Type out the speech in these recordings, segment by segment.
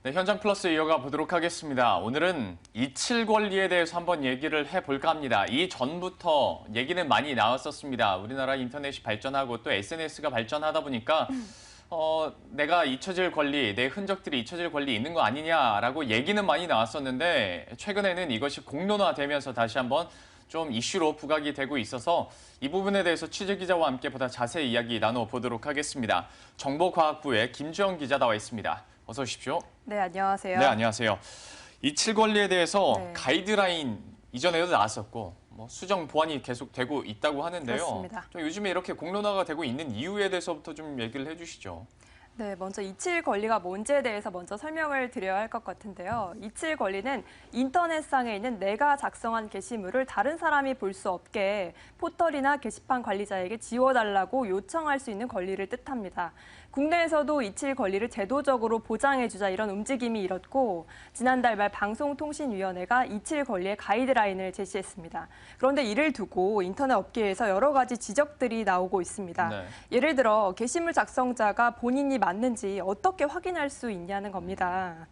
네, 현장 플러스 이어가 보도록 하겠습니다. 오늘은 이칠 권리에 대해서 한번 얘기를 해볼까 합니다. 이전부터 얘기는 많이 나왔었습니다. 우리나라 인터넷이 발전하고 또 SNS가 발전하다 보니까 내가 잊혀질 권리, 내 흔적들이 잊혀질 권리 있는 거 아니냐라고 얘기는 많이 나왔었는데 최근에는 이것이 공론화되면서 다시 한번 좀 이슈로 부각이 되고 있어서 이 부분에 대해서 취재기자와 함께 보다 자세히 이야기 나눠보도록 하겠습니다. 정보과학부의 김주영 기자 나와 있습니다. 어서 오십시오. 네, 안녕하세요. 네, 안녕하세요. 이칠 권리에 대해서 네. 가이드라인 이전에도 나왔었고 수정 보완이 계속되고 있다고 하는데요. 그렇습니다. 좀 요즘에 이렇게 공론화가 되고 있는 이유에 대해서부터 좀 얘기를 해주시죠. 네, 먼저 이칠 권리가 뭔지에 대해서 먼저 설명을 드려야 할 것 같은데요. 이칠 권리는 인터넷상에 있는 내가 작성한 게시물을 다른 사람이 볼 수 없게 포털이나 게시판 관리자에게 지워달라고 요청할 수 있는 권리를 뜻합니다. 국내에서도 이칠 권리를 제도적으로 보장해주자 이런 움직임이 일었고 지난달 말 방송통신위원회가 이칠 권리의 가이드라인을 제시했습니다. 그런데 이를 두고 인터넷 업계에서 여러 가지 지적들이 나오고 있습니다. 네. 예를 들어 게시물 작성자가 본인이 맞는지 어떻게 확인할 수 있냐는 겁니다.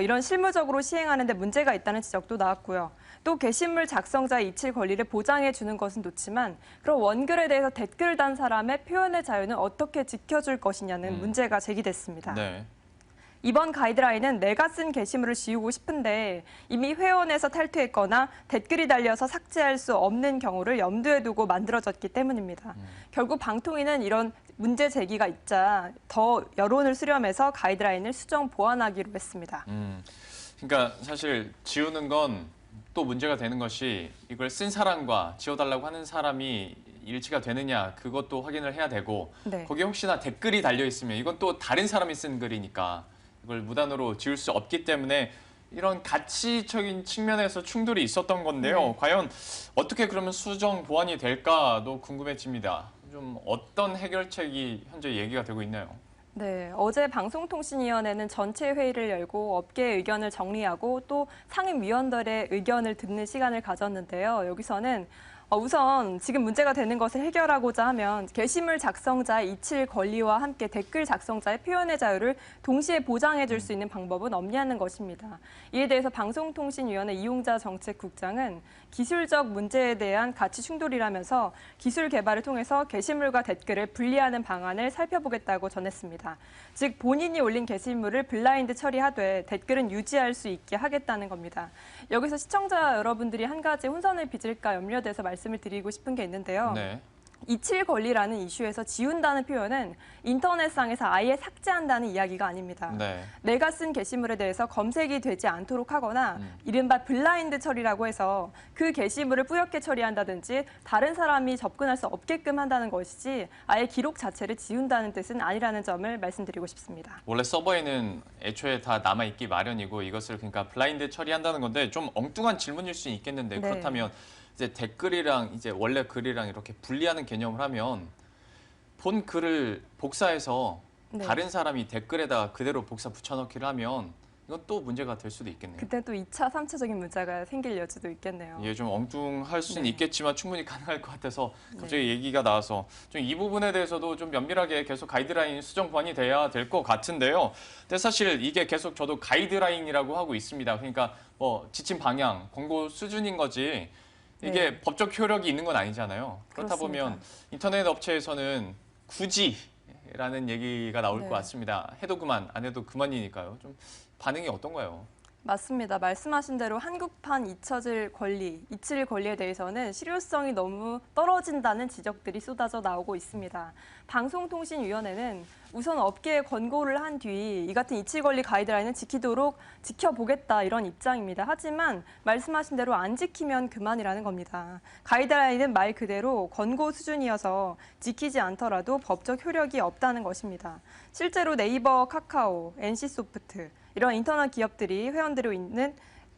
이런 실무적으로 시행하는 데 문제가 있다는 지적도 나왔고요. 또 게시물 작성자의 이칠 권리를 보장해 주는 것은 좋지만 그럼 원글에 대해서 댓글 단 사람의 표현의 자유는 어떻게 지켜줄 것이냐는 문제가 제기됐습니다. 네. 이번 가이드라인은 내가 쓴 게시물을 지우고 싶은데 이미 회원에서 탈퇴했거나 댓글이 달려서 삭제할 수 없는 경우를 염두에 두고 만들어졌기 때문입니다. 결국 방통위는 이런 문제 제기가 있자 더 여론을 수렴해서 가이드라인을 수정 보완하기로 했습니다. 그러니까 사실 지우는 건 또 문제가 되는 것이 이걸 쓴 사람과 지워달라고 하는 사람이 일치가 되느냐 그것도 확인을 해야 되고 네. 거기에 혹시나 댓글이 달려 있으면 이건 또 다른 사람이 쓴 글이니까 이걸 무단으로 지울 수 없기 때문에 이런 가치적인 측면에서 충돌이 있었던 건데요. 네. 과연 어떻게 그러면 수정 보완이 될까도 궁금해집니다. 좀 어떤 해결책이 현재 얘기가 되고 있나요? 네, 어제 방송통신위원회는 전체 회의를 열고 업계의 의견을 정리하고 또 상임위원들의 의견을 듣는 시간을 가졌는데요. 여기서는 우선 지금 문제가 되는 것을 해결하고자 하면 게시물 작성자의 이칠 권리와 함께 댓글 작성자의 표현의 자유를 동시에 보장해 줄 수 있는 방법은 없냐는 것입니다. 이에 대해서 방송통신위원회 이용자 정책국장은 기술적 문제에 대한 가치 충돌이라면서 기술 개발을 통해서 게시물과 댓글을 분리하는 방안을 살펴보겠다고 전했습니다. 즉 본인이 올린 게시물을 블라인드 처리하되 댓글은 유지할 수 있게 하겠다는 겁니다. 여기서 시청자 여러분들이 한 가지 혼선을 빚을까 염려돼서 말씀을 드리고 싶은 게 있는데요. 네. 이칠 권리라는 이슈에서 지운다는 표현은 인터넷상에서 아예 삭제한다는 이야기가 아닙니다. 네. 내가 쓴 게시물에 대해서 검색이 되지 않도록 하거나 이른바 블라인드 처리라고 해서 그 게시물을 뿌옇게 처리한다든지 다른 사람이 접근할 수 없게끔 한다는 것이지 아예 기록 자체를 지운다는 뜻은 아니라는 점을 말씀드리고 싶습니다. 원래 서버에는 애초에 다 남아있기 마련이고 이것을 그러니까 블라인드 처리한다는 건데 좀 엉뚱한 질문일 수 있겠는데 네. 그렇다면 이제 댓글이랑 이제 원래 글이랑 이렇게 분리하는 개념을 하면 본 글을 복사해서 네. 다른 사람이 댓글에다가 그대로 복사 붙여넣기를 하면 이건 또 문제가 될 수도 있겠네요. 그때 또 2차, 3차적인 문제가 생길 여지도 있겠네요. 이게 좀 엉뚱할 수는 네. 있겠지만 충분히 가능할 것 같아서 갑자기 얘기가 나와서 좀 이 부분에 대해서도 좀 면밀하게 계속 가이드라인 수정 보완이 돼야 될 것 같은데요. 근데 사실 이게 계속 저도 가이드라인이라고 하고 있습니다. 그러니까 뭐 지침 방향, 권고 수준인 거지 이게 네. 법적 효력이 있는 건 아니잖아요. 그렇다 그렇습니다. 보면 인터넷 업체에서는 굳이라는 얘기가 나올 네. 것 같습니다. 해도 그만, 안 해도 그만이니까요. 좀 반응이 어떤가요? 맞습니다. 말씀하신 대로 한국판 잊혀질 권리, 잊힐 권리에 대해서는 실효성이 너무 떨어진다는 지적들이 쏟아져 나오고 있습니다. 방송통신위원회는 우선 업계에 권고를 한 뒤 이 같은 잊힐 권리 가이드라인은 지키도록 지켜보겠다 이런 입장입니다. 하지만 말씀하신 대로 안 지키면 그만이라는 겁니다. 가이드라인은 말 그대로 권고 수준이어서 지키지 않더라도 법적 효력이 없다는 것입니다. 실제로 네이버, 카카오, NC소프트 이런 인터넷 기업들이 회원들이 있는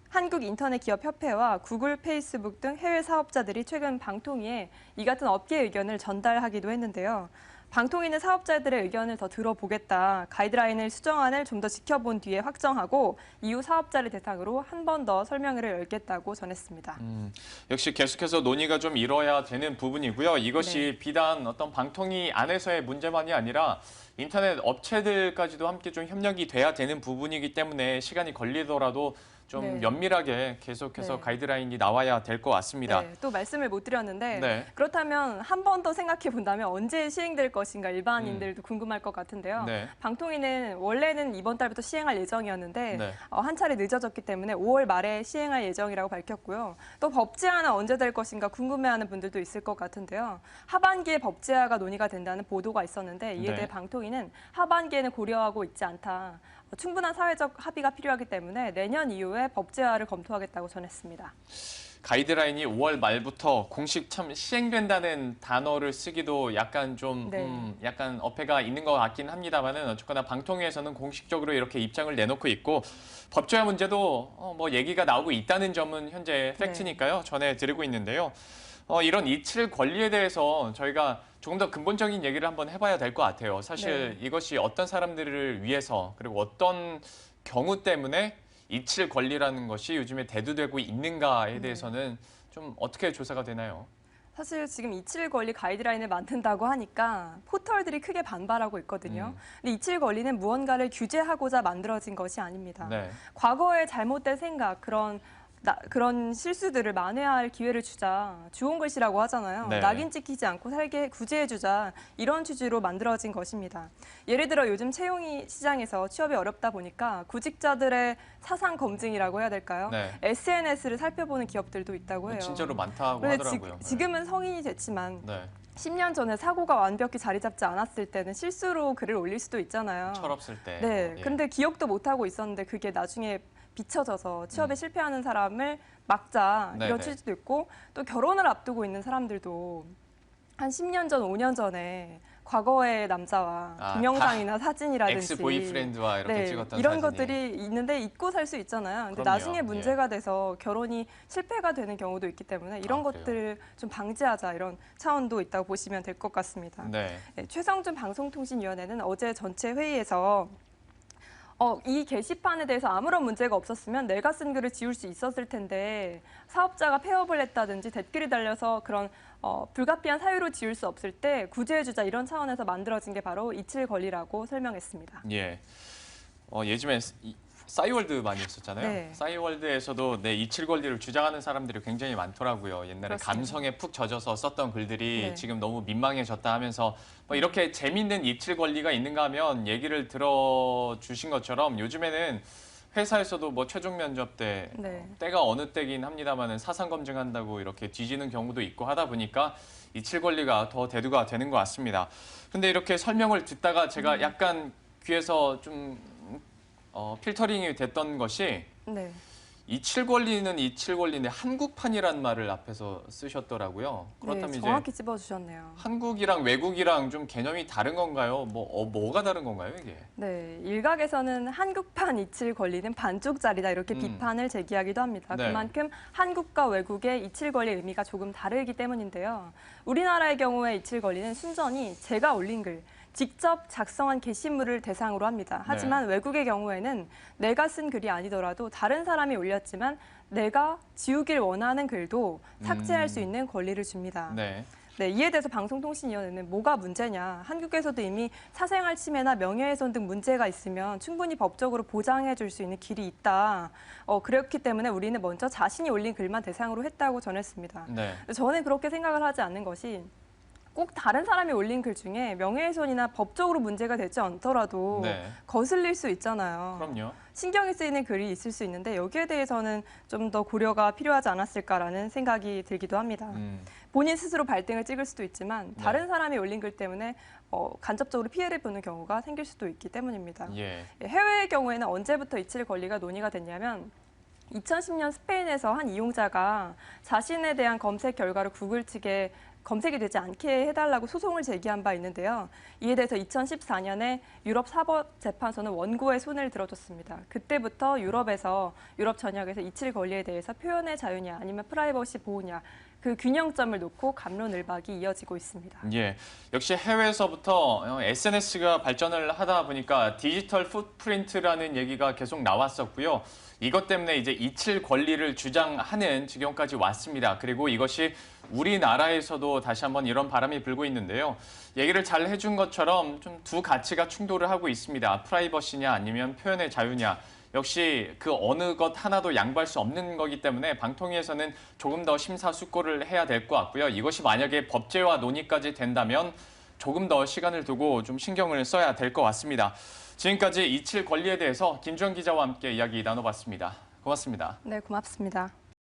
한국인터넷기업협회와 구글, 페이스북 등 해외 사업자들이 최근 방통위에 이 같은 업계 의견을 전달하기도 했는데요. 방통위는 사업자들의 의견을 더 들어보겠다. 가이드라인을 수정안을 좀 더 지켜본 뒤에 확정하고 이후 사업자를 대상으로 한 번 더 설명회를 열겠다고 전했습니다. 역시 계속해서 논의가 좀 이뤄야 되는 부분이고요. 이것이 비단 어떤 방통위 안에서의 문제만이 아니라 인터넷 업체들까지도 함께 좀 협력이 돼야 되는 부분이기 때문에 시간이 걸리더라도 좀 네. 면밀하게 계속해서 네. 가이드라인이 나와야 될 것 같습니다. 네, 또 말씀을 못 드렸는데 네. 그렇다면 한 번 더 생각해 본다면 언제 시행될 것인가 일반인들도 궁금할 것 같은데요. 네. 방통위는 원래는 이번 달부터 시행할 예정이었는데 네. 한 차례 늦어졌기 때문에 5월 말에 시행할 예정이라고 밝혔고요. 또 법제화는 언제 될 것인가 궁금해하는 분들도 있을 것 같은데요. 하반기에 법제화가 논의가 된다는 보도가 있었는데 이에 네. 대해 방통위는 하반기에는 고려하고 있지 않다. 충분한 사회적 합의가 필요하기 때문에 내년 이후에 법제화를 검토하겠다고 전했습니다. 가이드라인이 5월 말부터 공식 참 시행된다는 단어를 쓰기도 약간 좀 네. 약간 어폐가 있는 것 같긴 합니다만은 어쨌거나 방통위에서는 공식적으로 이렇게 입장을 내놓고 있고 법제화 문제도 뭐 얘기가 나오고 있다는 점은 현재 팩트니까요. 전해드리고 있는데요. 이런 이칠 권리에 대해서 저희가 조금 더 근본적인 얘기를 한번 해봐야 될 것 같아요. 사실 이것이 어떤 사람들을 위해서 그리고 어떤 경우 때문에 이칠 권리라는 것이 요즘에 대두되고 있는가에 대해서는 좀 어떻게 조사가 되나요? 사실 지금 이칠 권리 가이드라인을 만든다고 하니까 포털들이 크게 반발하고 있거든요. 근데 이칠 권리는 무언가를 규제하고자 만들어진 것이 아닙니다. 네. 과거의 잘못된 생각, 그런 실수들을 만회할 기회를 주자. 주홍 글씨라고 하잖아요. 네. 낙인 찍히지 않고 살게 구제해주자. 이런 취지로 만들어진 것입니다. 예를 들어 요즘 채용이 시장에서 취업이 어렵다 보니까 구직자들의 사상 검증이라고 해야 될까요? 네. SNS를 살펴보는 기업들도 있다고 해요. 진짜로 많다고 근데 하더라고요. 지금은 성인이 됐지만 네. 10년 전에 사고가 완벽히 자리 잡지 않았을 때는 실수로 글을 올릴 수도 있잖아요. 철없을 때. 네, 예. 근데 기억도 못하고 있었는데 그게 나중에 비춰져서 취업에 실패하는 사람을 막자 이런 네네. 취지도 있고 또 결혼을 앞두고 있는 사람들도 한 10년 전, 5년 전에 과거의 남자와 동영상이나 사진이라든지 엑스 보이프렌드와 이렇게 찍었던 이런 사진이. 것들이 있는데 잊고 살 수 있잖아요. 근데 그럼요. 나중에 문제가 돼서 결혼이 실패가 되는 경우도 있기 때문에 이런 그래요? 것들을 좀 방지하자 이런 차원도 있다고 보시면 될 것 같습니다. 네. 네, 최성준 방송통신위원회는 어제 전체 회의에서 이 게시판에 대해서 아무런 문제가 없었으면 내가 쓴 글을 지울 수 있었을 텐데 사업자가 폐업을 했다든지 댓글이 달려서 그런 불가피한 사유로 지울 수 없을 때 구제해주자 이런 차원에서 만들어진 게 바로 이칠 권리라고 설명했습니다. 예. 예전에 싸이월드 많이 했었잖아요. 네. 싸이월드에서도 이칠 권리를 주장하는 사람들이 굉장히 많더라고요. 옛날에 그렇습니다. 감성에 푹 젖어서 썼던 글들이 네. 지금 너무 민망해졌다 하면서 뭐 이렇게 재밌는 이칠 권리가 있는가 하면 얘기를 들어주신 것처럼 요즘에는 회사에서도 뭐 최종 면접 때 네. 때가 어느 때긴 합니다만은 사상 검증한다고 이렇게 뒤지는 경우도 있고 하다 보니까 이칠 권리가 더 대두가 되는 것 같습니다. 근데 이렇게 설명을 듣다가 제가 약간 귀에서 좀 필터링이 됐던 것이 네. 이칠 권리는 이칠 권리인데 한국판이라는 말을 앞에서 쓰셨더라고요. 그렇다면 네, 이제 정확히 찝어주셨네요. 한국이랑 외국이랑 좀 개념이 다른 건가요? 뭐가 다른 건가요, 이게? 네, 일각에서는 한국판 이칠 권리는 반쪽짜리다 이렇게 비판을 제기하기도 합니다. 네. 그만큼 한국과 외국의 이칠 권리 의미가 조금 다르기 때문인데요. 우리나라의 경우에 이칠 권리는 순전히 제가 올린 글, 직접 작성한 게시물을 대상으로 합니다. 하지만 외국의 경우에는 내가 쓴 글이 아니더라도 다른 사람이 올렸지만 내가 지우길 원하는 글도 삭제할 수 있는 권리를 줍니다. 네. 네, 이에 대해서 방송통신위원회는 뭐가 문제냐. 한국에서도 이미 사생활 침해나 명예훼손 등 문제가 있으면 충분히 법적으로 보장해 줄 수 있는 길이 있다. 그렇기 때문에 우리는 먼저 자신이 올린 글만 대상으로 했다고 전했습니다. 네. 저는 그렇게 생각을 하지 않는 것이 꼭 다른 사람이 올린 글 중에 명예훼손이나 법적으로 문제가 되지 않더라도 네. 거슬릴 수 있잖아요. 그럼요. 신경이 쓰이는 글이 있을 수 있는데 여기에 대해서는 좀 더 고려가 필요하지 않았을까라는 생각이 들기도 합니다. 본인 스스로 발등을 찍을 수도 있지만 다른 사람이 올린 글 때문에 간접적으로 피해를 보는 경우가 생길 수도 있기 때문입니다. 예. 해외의 경우에는 언제부터 이칠 권리가 논의가 됐냐면 2010년 스페인에서 한 이용자가 자신에 대한 검색 결과를 구글 측에 검색이 되지 않게 해달라고 소송을 제기한 바 있는데요. 이에 대해서 2014년에 유럽 사법재판소는 원고의 손을 들어줬습니다. 그때부터 유럽 전역에서 이칠 권리에 대해서 표현의 자유냐 아니면 프라이버시 보호냐 그 균형점을 놓고 갑론을박이 이어지고 있습니다. 예, 역시 해외에서부터 SNS가 발전을 하다 보니까 디지털 풋프린트라는 얘기가 계속 나왔었고요. 이것 때문에 이제 이칠 권리를 주장하는 지경까지 왔습니다. 그리고 이것이 우리나라에서도 다시 한번 이런 바람이 불고 있는데요. 얘기를 잘 해준 것처럼 좀 두 가치가 충돌을 하고 있습니다. 프라이버시냐 아니면 표현의 자유냐. 역시 그 어느 것 하나도 양보할 수 없는 거기 때문에 방통위에서는 조금 더 심사숙고를 해야 될 것 같고요. 이것이 만약에 법제화 논의까지 된다면 조금 더 시간을 두고 좀 신경을 써야 될 것 같습니다. 지금까지 이칠 권리에 대해서 김주영 기자와 함께 이야기 나눠봤습니다. 고맙습니다. 네, 고맙습니다.